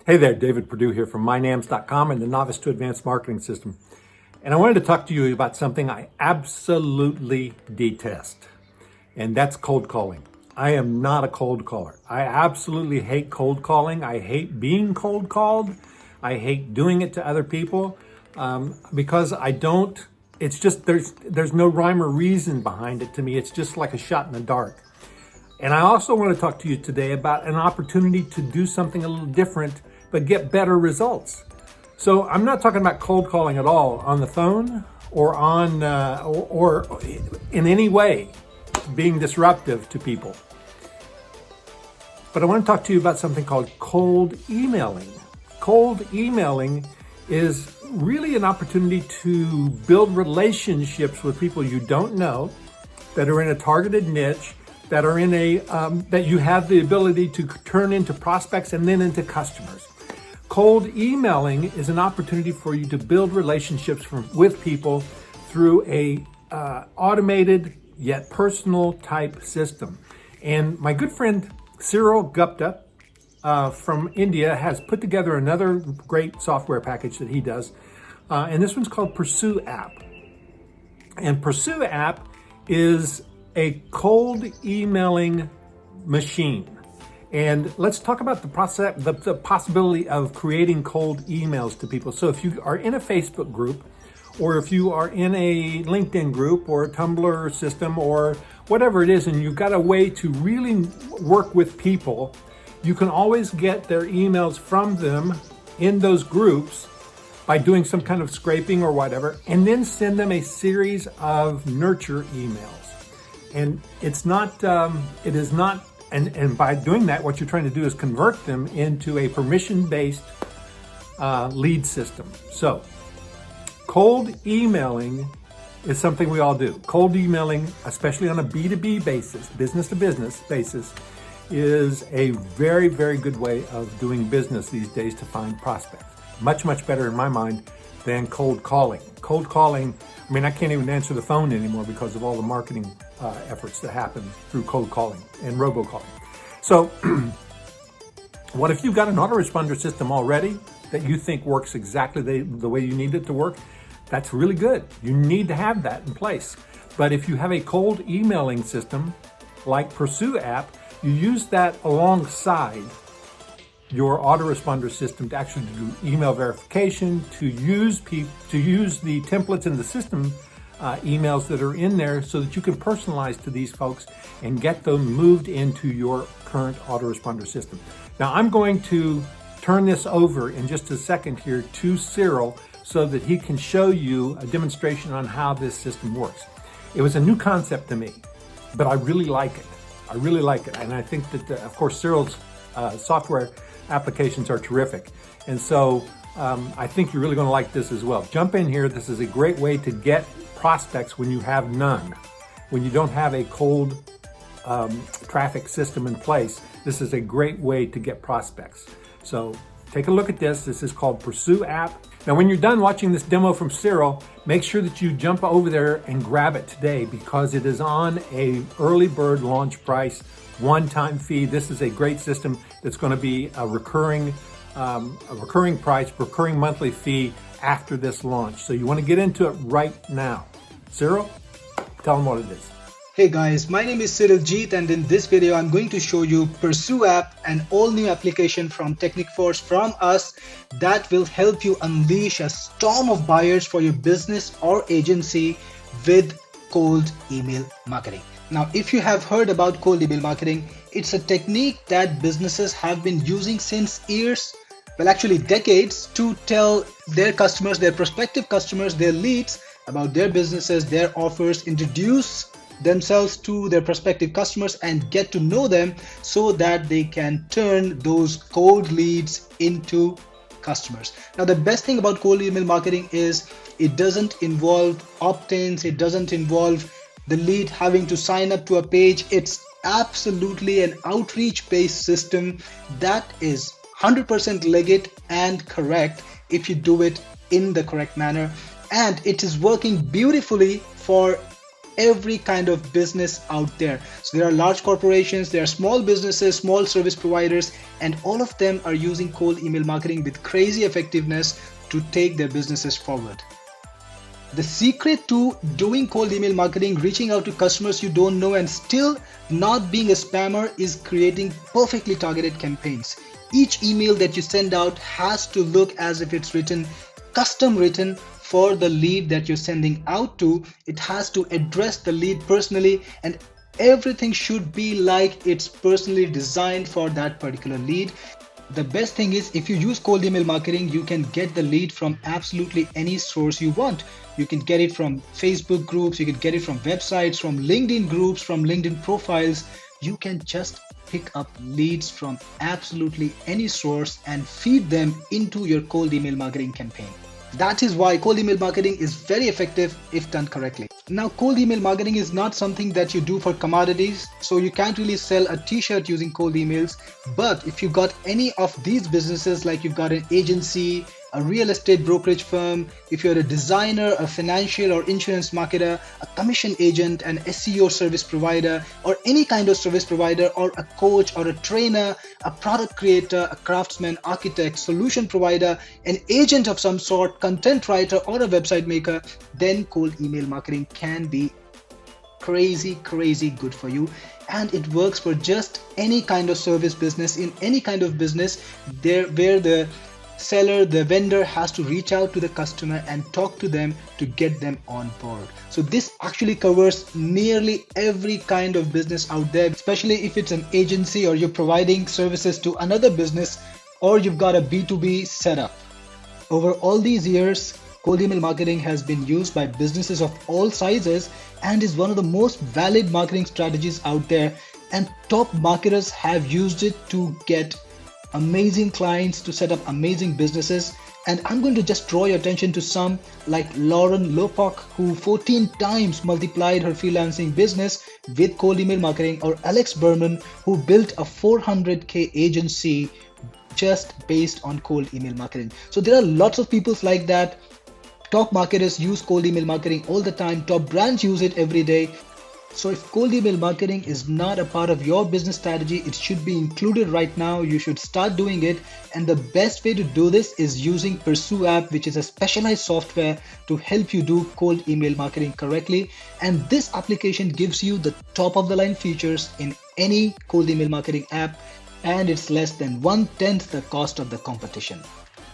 Hey there, David Perdue here from MyNAMS.com and the Novice to Advanced Marketing System. And I wanted to talk to you about something I absolutely detest, and that's cold calling. I am not a cold caller. I absolutely hate cold calling. I hate being cold called. I hate doing it to other people because I don't, it's just, there's no rhyme or reason behind it to me. It's just like a shot in the dark. And I also want to talk to you today about an opportunity to do something a little different, but get better results. So I'm not talking about cold calling at all on the phone or on or in any way being disruptive to people. But I want to talk to you about something called cold emailing. Cold emailing is really an opportunity to build relationships with people you don't know that are in a targeted niche, that are in a that you have the ability to turn into prospects and then into customers. Cold emailing is an opportunity for you to build relationships with people through a automated yet personal type system. And my good friend Cyril Gupta from India has put together another great software package that he does. And this one's called Pursueapp. And Pursueapp is a cold emailing machine. And let's talk about the process, the possibility of creating cold emails to people. So if you are in a Facebook group, or if you are in a LinkedIn group or a Tumblr system or whatever it is, and you've got a way to really work with people, you can always get their emails from them in those groups by doing some kind of scraping or whatever, and then send them a series of nurture emails. And it's not, it is not, and by doing that, what you're trying to do is convert them into a permission-based lead system. So cold emailing is something we all do. Cold emailing, especially on a B2B basis, business to business basis, is a very, very good way of doing business these days to find prospects. Much, much better in my mind than cold calling. Cold calling, I mean, I can't even answer the phone anymore because of all the marketing efforts that happen through cold calling and robocalling. So what if you've got an autoresponder system already that you think works exactly the way you need it to work? That's really good. You need to have that in place. But if you have a cold emailing system like Pursueapp, you use that alongside your autoresponder system to actually do email verification, to use the templates in the system emails that are in there so that you can personalize to these folks and get them moved into your current autoresponder system. Now I'm going to turn this over in just a second here to Cyril so that he can show you a demonstration on how this system works. It was a new concept to me, but I really like it. I really like it. And I think that, of course, Cyril's software applications are terrific. And so I think you're really going to like this as well. Jump in here. This is a great way to get prospects when you have none. When you don't have a cold traffic system in place, this is a great way to get prospects. So take a look at this. This is called Pursueapp. Now, when you're done watching this demo from Cyril, make sure that you jump over there and grab it today because it is on a early bird launch price, one-time fee. This is a great system that's going to be a recurring price, recurring monthly fee after this launch. So you want to get into it right now. Cyril, tell them what it is. Hey guys, my name is Cyril Jeet, and in this video I'm going to show you Pursueapp, an all-new application from Technic4 from us that will help you unleash a storm of buyers for your business or agency with cold email marketing. Now, if you have heard about cold email marketing, it's a technique that businesses have been using since years, well actually decades, to tell their customers, their prospective customers, their leads about their businesses, their offers, introduce themselves to their prospective customers and get to know them so that they can turn those cold leads into customers. Now, the best thing about cold email marketing is it doesn't involve opt-ins, it doesn't involve the lead having to sign up to a page. It's absolutely an outreach-based system that is 100% legit and correct if you do it in the correct manner, and it is working beautifully for every kind of business out there. So there are large corporations, there are small businesses, small service providers, and all of them are using cold email marketing with crazy effectiveness to take their businesses forward. The secret to doing cold email marketing, reaching out to customers you don't know and still not being a spammer, is creating perfectly targeted campaigns. Each email that you send out has to look as if it's custom written for the lead that you're sending out to. It has to address the lead personally, and everything should be like it's personally designed for that particular lead. The best thing is, if you use cold email marketing, you can get the lead from absolutely any source you want. You can get it from Facebook groups, you can get it from websites, from LinkedIn groups, from LinkedIn profiles. You can just pick up leads from absolutely any source and feed them into your cold email marketing campaign. That is why cold email marketing is very effective if done correctly. Now, cold email marketing is not something that you do for commodities, so you can't really sell a t-shirt using cold emails. But if you got any of these businesses, like you've got an agency, a real estate brokerage firm, if you're a designer, a financial or insurance marketer, a commission agent, an SEO service provider, or any kind of service provider, or a coach or a trainer, a product creator, a craftsman, architect, solution provider, an agent of some sort, content writer, or a website maker, then cold email marketing can be crazy good for you. And it works for just any kind of service business, in any kind of business there where the seller, the vendor, has to reach out to the customer and talk to them to get them on board. So this actually covers nearly every kind of business out there, especially if it's an agency or you're providing services to another business, or you've got a B2B setup. Over all these years, cold email marketing has been used by businesses of all sizes and is one of the most valid marketing strategies out there, and top marketers have used it to get amazing clients, to set up amazing businesses. And I'm going to just draw your attention to some, like Lauren Lopock, who 14 times multiplied her freelancing business with cold email marketing, or Alex Berman, who built a 400k agency just based on cold email marketing. So there are lots of people like that. Top marketers use cold email marketing all the time. Top brands use it every day. So if cold email marketing is not a part of your business strategy, it should be included right now. You should start doing it. And the best way to do this is using Pursueapp, which is a specialized software to help you do cold email marketing correctly. And this application gives you the top of the line features in any cold email marketing app, and it's less than 1/10 the cost of the competition.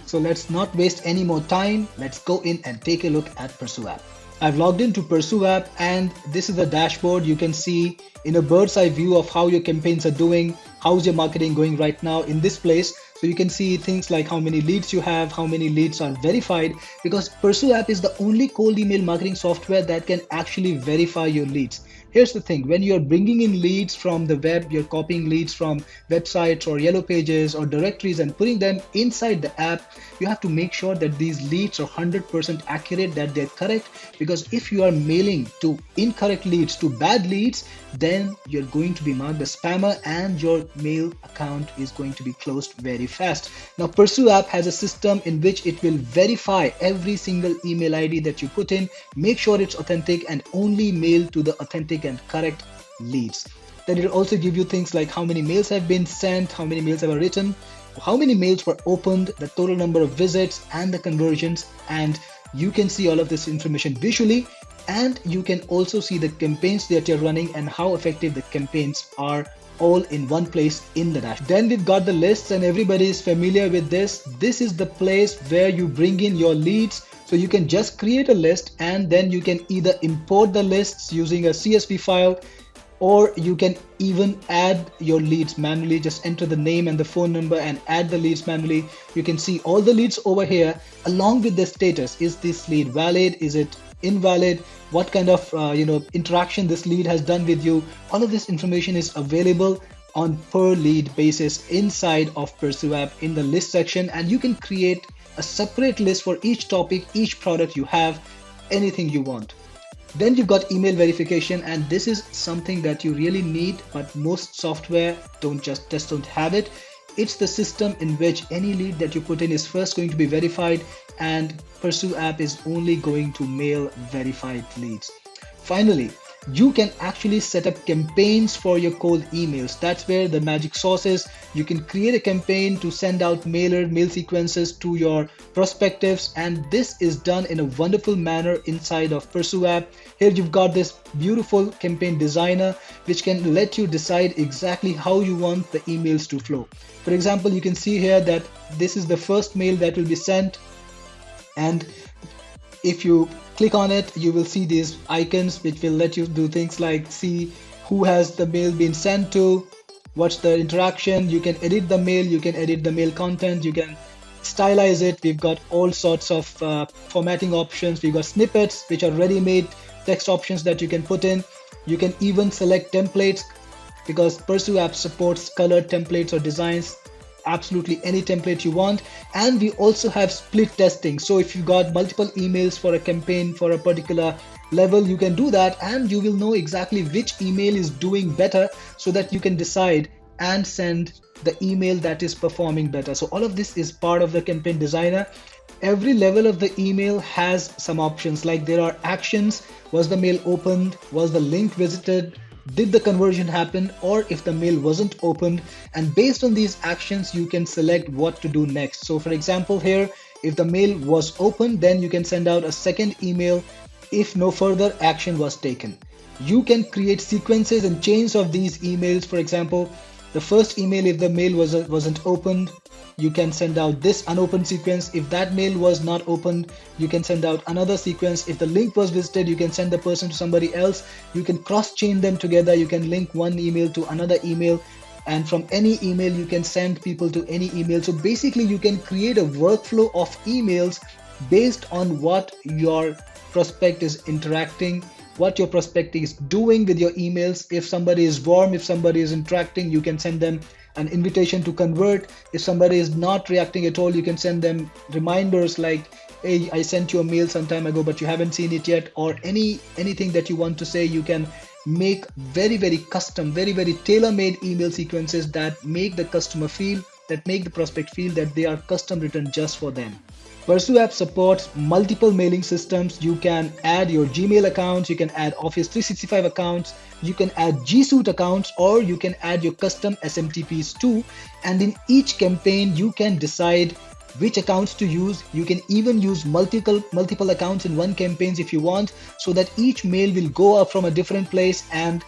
So let's not waste any more time. Let's go in and take a look at Pursueapp. I've logged into Pursueapp, and this is the dashboard. You can see in a bird's eye view of how your campaigns are doing, how's your marketing going right now in this place. So you can see things like how many leads you have, how many leads are verified, because Pursueapp is the only cold email marketing software that can actually verify your leads. Here's the thing, when you're bringing in leads from the web, you're copying leads from websites or yellow pages or directories and putting them inside the app, you have to make sure that these leads are 100% accurate, that they're correct, because if you are mailing to incorrect leads, to bad leads, then you're going to be marked a spammer and your mail account is going to be closed very fast. Now, Pursueapp has a system in which it will verify every single email ID that you put in, make sure it's authentic, and only mail to the authentic and correct leads. Then it'll also give you things like how many mails have been sent, how many mails have been written, how many mails were opened, the total number of visits, and the conversions. And you can see all of this information visually, and you can also see the campaigns that you're running and how effective the campaigns are, all in one place in the dashboard. Then we've got the lists, and everybody is familiar with this. This is the place where you bring in your leads. So you can just create a list, and then you can either import the lists using a CSV file, or you can even add your leads manually. Just enter the name and the phone number and add the leads manually. You can see all the leads over here along with the status. Is this lead valid? Is it invalid? What kind of interaction this lead has done with you? All of this information is available on per lead basis inside of Pursueapp in the list section, and you can create a separate list for each topic, each product you have, anything you want. Then you've got email verification, and this is something that you really need, but most software just don't have it. It's the system in which any lead that you put in is first going to be verified, and Pursueapp is only going to mail verified leads. Finally, you can actually set up campaigns for your cold emails. That's where the magic sauce is. You can create a campaign to send out mail sequences to your prospectives, and this is done in a wonderful manner inside of Pursueapp. Here you've got this beautiful campaign designer which can let you decide exactly how you want the emails to flow. For example, you can see here that this is the first mail that will be sent, and if you click on it, you will see these icons which will let you do things like see who has the mail been sent to, what's the interaction. You can edit the mail, you can edit the mail content, you can stylize it. We've got all sorts of formatting options. We've got snippets which are ready-made text options that you can put in. You can even select templates because Pursueapp supports colored templates or designs, absolutely any template you want. And we also have split testing. So if you got multiple emails for a campaign for a particular level, you can do that and you will know exactly which email is doing better so that you can decide and send the email that is performing better. So all of this is part of the campaign designer. Every level of the email has some options, like there are actions. Was the mail opened? Was the link visited? Did the conversion happen? Or if the mail wasn't opened, and based on these actions you can select what to do next. So for example, here if the mail was opened, then you can send out a second email if no further action was taken. You can create sequences and chains of these emails. For example, the first email, if the mail wasn't opened, you can send out this unopened sequence. If that mail was not opened, you can send out another sequence. If the link was visited, you can send the person to somebody else. You can cross chain them together. You can link one email to another email, and from any email you can send people to any email. So basically you can create a workflow of emails based on what your prospect is interacting, what your prospect is doing with your emails. If somebody is warm, if somebody is interacting, you can send them an invitation to convert. If somebody is not reacting at all, you can send them reminders like, hey, I sent you a mail some time ago but you haven't seen it yet, or anything that you want to say. You can make very custom, very tailor-made email sequences that make the customer feel, that make the prospect feel that they are custom written just for them. Pursueapp supports multiple mailing systems. You can add your Gmail accounts, you can add Office 365 accounts, you can add G Suite accounts, or you can add your custom SMTPs too. And in each campaign, you can decide which accounts to use. You can even use multiple accounts in one campaign if you want, so that each mail will go up from a different place and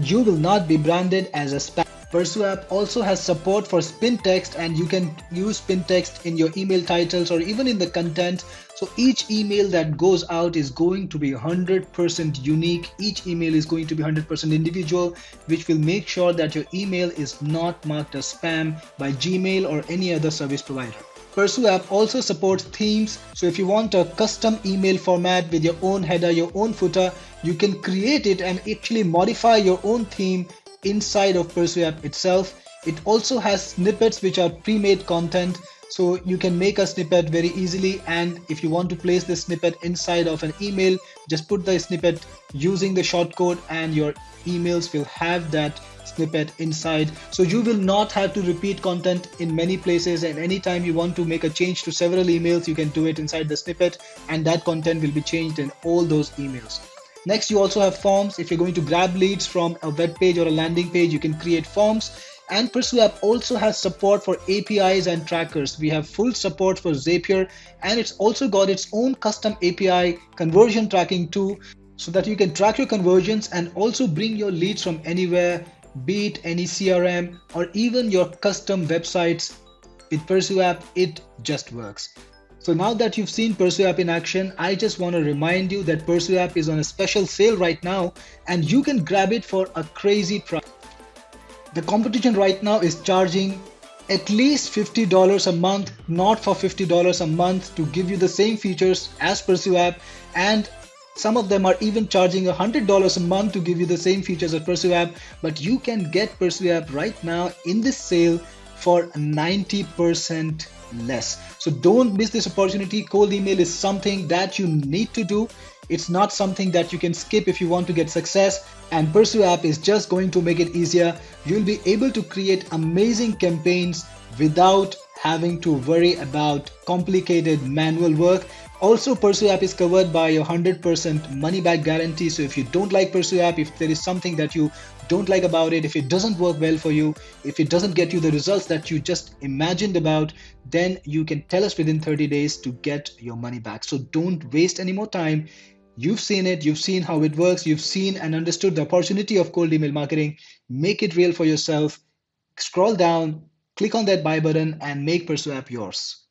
you will not be branded as a spam. Pursueapp also has support for spin text, and you can use spin text in your email titles or even in the content. So each email that goes out is going to be 100% unique. Each email is going to be 100% individual, which will make sure that your email is not marked as spam by Gmail or any other service provider. Pursueapp also supports themes. So if you want a custom email format with your own header, your own footer, you can create it and actually modify your own theme inside of Pursueapp itself. It also has snippets which are pre-made content, so you can make a snippet very easily. And if you want to place this snippet inside of an email, just put the snippet using the shortcode and your emails will have that snippet inside. So you will not have to repeat content in many places, and anytime you want to make a change to several emails, you can do it inside the snippet and that content will be changed in all those emails. Next, you also have forms. If you're going to grab leads from a web page or a landing page, you can create forms. And Pursueapp also has support for APIs and trackers. We have full support for Zapier, and it's also got its own custom API conversion tracking too, so that you can track your conversions and also bring your leads from anywhere, be it any CRM or even your custom websites. With Pursueapp, it just works. So now that you've seen Pursueapp in action, I just want to remind you that Pursueapp is on a special sale right now and you can grab it for a crazy price. The competition right now is charging at least $50 a month, not for $50 a month, to give you the same features as Pursueapp, and some of them are even charging $100 a month to give you the same features as Pursueapp. But you can get Pursueapp right now in this sale for 90% less. So don't miss this opportunity. Cold email is something that you need to do. It's not something that you can skip if you want to get success, and Pursueapp is just going to make it easier. You'll be able to create amazing campaigns without having to worry about complicated manual work. Also, Pursueapp is covered by a 100% money back guarantee. So if you don't like Pursueapp, if there is something that you don't like about it, if it doesn't work well for you, if it doesn't get you the results that you just imagined about, then you can tell us within 30 days to get your money back. So don't waste any more time. You've seen it, you've seen how it works, you've seen and understood the opportunity of cold email marketing. Make it real for yourself. Scroll down, click on that buy button, and make Pursueapp yours.